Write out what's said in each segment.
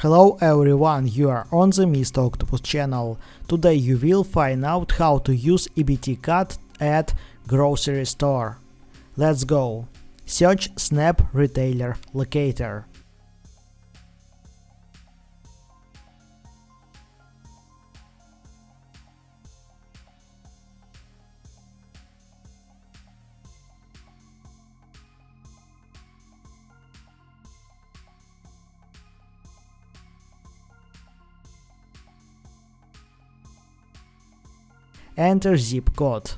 Hello everyone, you are on the Mr. Octopus channel. Today you will find out how to use EBT card at grocery store. Let's go. Search Snap Retailer Locator. Enter zip code.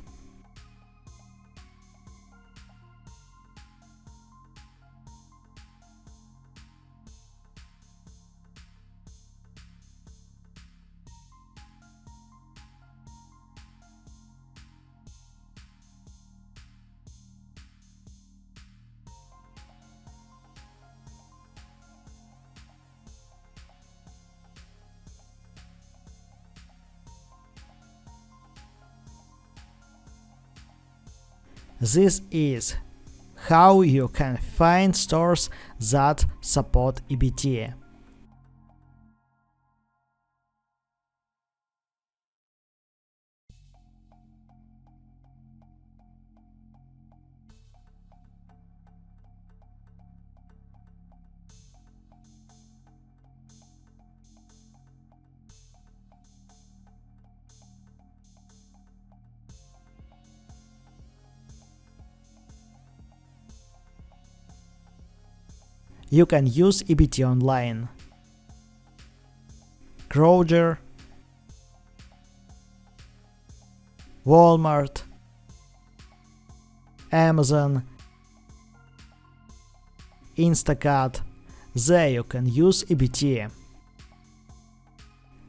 This is how you can find stores that support EBT. You can use EBT online. Kroger, Walmart, Amazon, Instacart. There you can use EBT.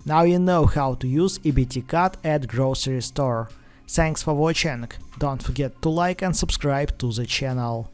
Now you know how to use EBT card at grocery store. Thanks for watching. Don't forget to like and subscribe to the channel.